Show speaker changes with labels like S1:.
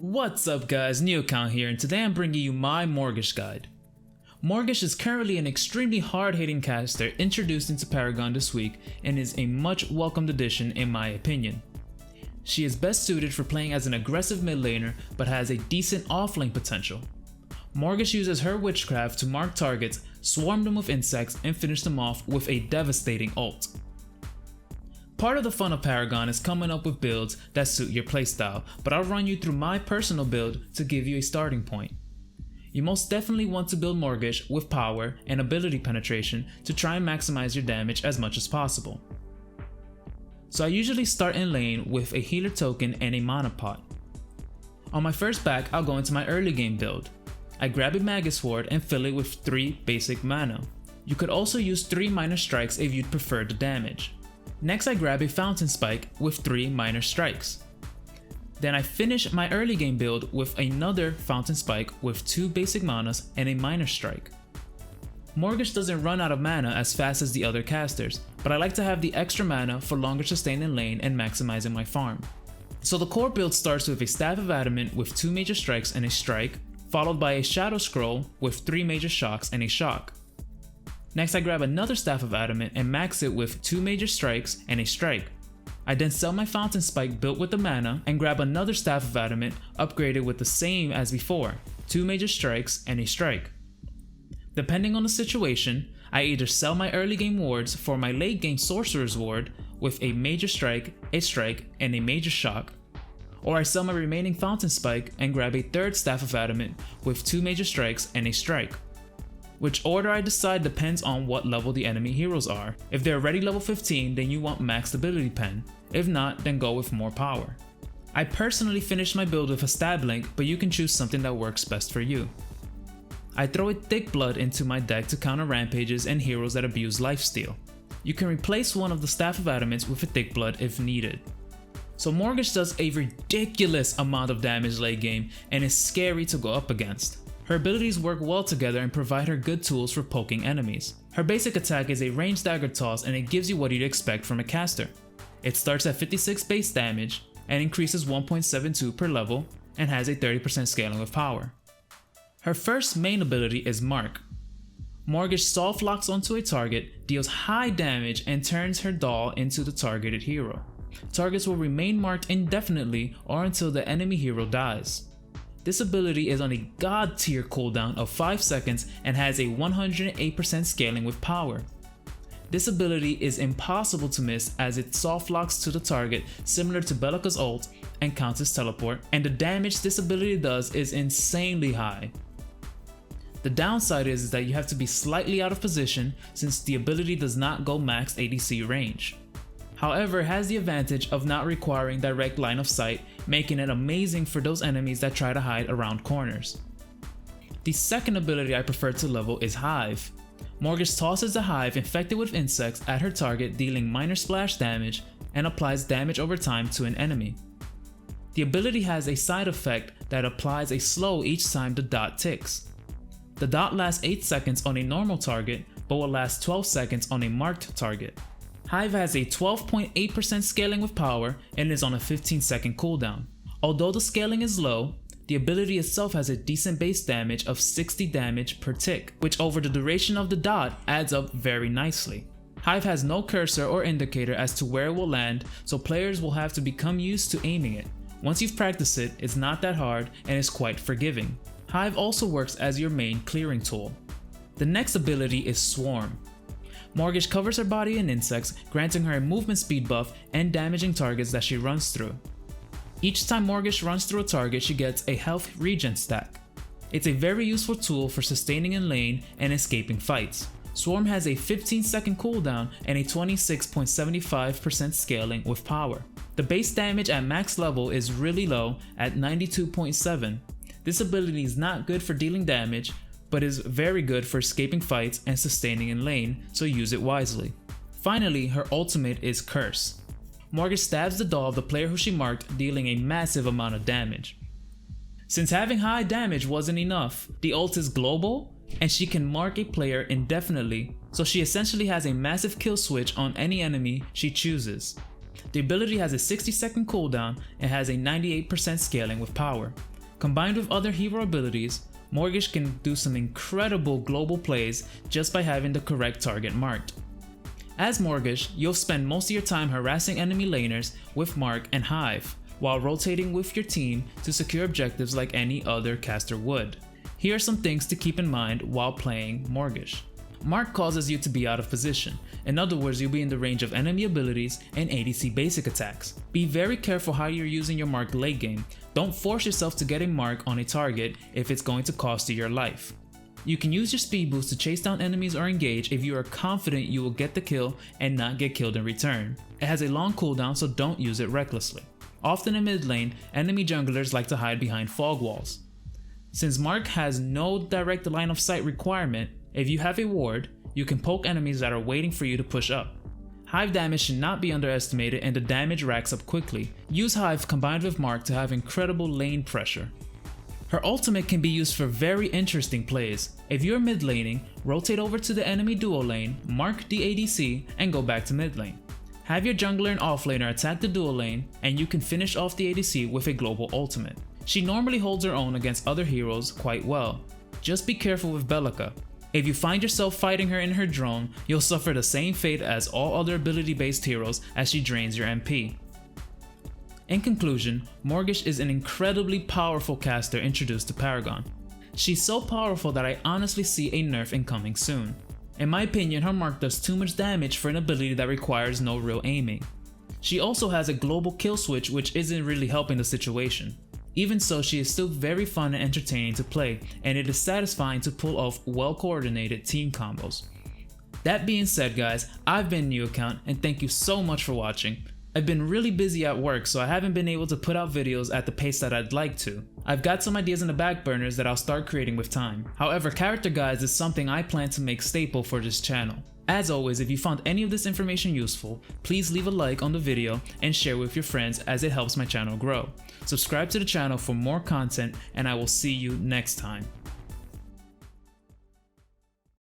S1: What's up guys, New Account here, and today I'm bringing you my Morigesh guide. Morigesh is currently an extremely hard-hitting caster introduced into Paragon this week and is a much welcomed addition in my opinion. She is best suited for playing as an aggressive mid laner but has a decent offlane potential. Morigesh uses her witchcraft to mark targets, swarm them with insects, and finish them off with a devastating ult. Part of the fun of Paragon is coming up with builds that suit your playstyle, but I'll run you through my personal build to give you a starting point. You most definitely want to build Morigesh with power and ability penetration to try and maximize your damage as much as possible. So I usually start in lane with a healer token and a mana pot. On my first back, I'll go into my early game build. I grab a Magus Ward and fill it with 3 basic mana. You could also use 3 minor strikes if you'd prefer the damage. Next I grab a Fountain Spike with 3 minor strikes. Then I finish my early game build with another Fountain Spike with 2 basic manas and a minor strike. Morigesh doesn't run out of mana as fast as the other casters, but I like to have the extra mana for longer sustain in lane and maximizing my farm. So the core build starts with a Staff of Adamant with 2 major strikes and a strike, followed by a Shadow Scroll with 3 major shocks and a shock. Next I grab another Staff of Adamant and max it with 2 major strikes and a strike. I then sell my Fountain Spike built with the mana and grab another Staff of Adamant upgraded with the same as before, 2 major strikes and a strike. Depending on the situation, I either sell my early game wards for my late game Sorcerer's Ward with a major strike, a strike, and a major shock, or I sell my remaining Fountain Spike and grab a third Staff of Adamant with 2 major strikes and a strike. Which order I decide depends on what level the enemy heroes are. If they're already level 15, then you want maxed ability pen. If not, then go with more power. I personally finished my build with a stab link, but you can choose something that works best for you. I throw a Thick Blood into my deck to counter rampages and heroes that abuse lifesteal. You can replace one of the Staff of Adamants with a Thick Blood if needed. So Morigesh does a ridiculous amount of damage late game and is scary to go up against. Her abilities work well together and provide her good tools for poking enemies. Her basic attack is a ranged dagger toss and it gives you what you'd expect from a caster. It starts at 56 base damage and increases 1.72 per level and has a 30% scaling with power. Her first main ability is Mark. Morigesh soft locks onto a target, deals high damage and turns her doll into the targeted hero. Targets will remain marked indefinitely or until the enemy hero dies. This ability is on a god tier cooldown of 5 seconds and has a 108% scaling with power. This ability is impossible to miss as it soft locks to the target similar to Bellica's ult and counts as teleport, and the damage this ability does is insanely high. The downside is that you have to be slightly out of position since the ability does not go max ADC range. However, it has the advantage of not requiring direct line of sight, making it amazing for those enemies that try to hide around corners. The second ability I prefer to level is Hive. Morigesh tosses a hive infected with insects at her target, dealing minor splash damage and applies damage over time to an enemy. The ability has a side effect that applies a slow each time the dot ticks. The dot lasts 8 seconds on a normal target but will last 12 seconds on a marked target. Hive has a 12.8% scaling with power and is on a 15-second cooldown. Although the scaling is low, the ability itself has a decent base damage of 60 damage per tick, which over the duration of the dot adds up very nicely. Hive has no cursor or indicator as to where it will land, so players will have to become used to aiming it. Once you've practiced it, it's not that hard and is quite forgiving. Hive also works as your main clearing tool. The next ability is Swarm. Morigesh covers her body in insects, granting her a movement speed buff and damaging targets that she runs through. Each time Morigesh runs through a target, she gets a health regen stack. It's a very useful tool for sustaining in lane and escaping fights. Swarm has a 15-second cooldown and a 26.75% scaling with power. The base damage at max level is really low at 92.7. This ability is not good for dealing damage, but is very good for escaping fights and sustaining in lane, so use it wisely. Finally, her ultimate is Curse. Morigesh stabs the doll of the player who she marked, dealing a massive amount of damage. Since having high damage wasn't enough, the ult is global and she can mark a player indefinitely, so she essentially has a massive kill switch on any enemy she chooses. The ability has a 60-second cooldown and has a 98% scaling with power. Combined with other hero abilities, Morigesh can do some incredible global plays just by having the correct target marked. As Morigesh, you'll spend most of your time harassing enemy laners with Mark and Hive, while rotating with your team to secure objectives like any other caster would. Here are some things to keep in mind while playing Morigesh. Mark causes you to be out of position. In other words, you'll be in the range of enemy abilities and ADC basic attacks. Be very careful how you're using your Mark late game. Don't force yourself to get a Mark on a target if it's going to cost you your life. You can use your speed boost to chase down enemies or engage if you are confident you will get the kill and not get killed in return. It has a long cooldown, so don't use it recklessly. Often in mid lane, enemy junglers like to hide behind fog walls. Since Mark has no direct line of sight requirement, if you have a ward, you can poke enemies that are waiting for you to push up. Hive damage should not be underestimated and the damage racks up quickly. Use Hive combined with Mark to have incredible lane pressure. Her ultimate can be used for very interesting plays. If you're mid laning, rotate over to the enemy duo lane, mark the ADC, and go back to mid lane. Have your jungler and offlaner attack the duo lane, and you can finish off the ADC with a global ultimate. She normally holds her own against other heroes quite well. Just be careful with Belica. If you find yourself fighting her in her drone, you'll suffer the same fate as all other ability based heroes as she drains your MP. In conclusion, Morigesh is an incredibly powerful caster introduced to Paragon. She's so powerful that I honestly see a nerf incoming soon. In my opinion, her Mark does too much damage for an ability that requires no real aiming. She also has a global kill switch which isn't really helping the situation. Even so, she is still very fun and entertaining to play, and it is satisfying to pull off well-coordinated team combos. That being said guys, I've been New Account and thank you so much for watching. I've been really busy at work, so I haven't been able to put out videos at the pace that I'd like to. I've got some ideas in the back burners that I'll start creating with time. However, character guides is something I plan to make staple for this channel. As always, if you found any of this information useful, please leave a like on the video and share with your friends as it helps my channel grow. Subscribe to the channel for more content and I will see you next time.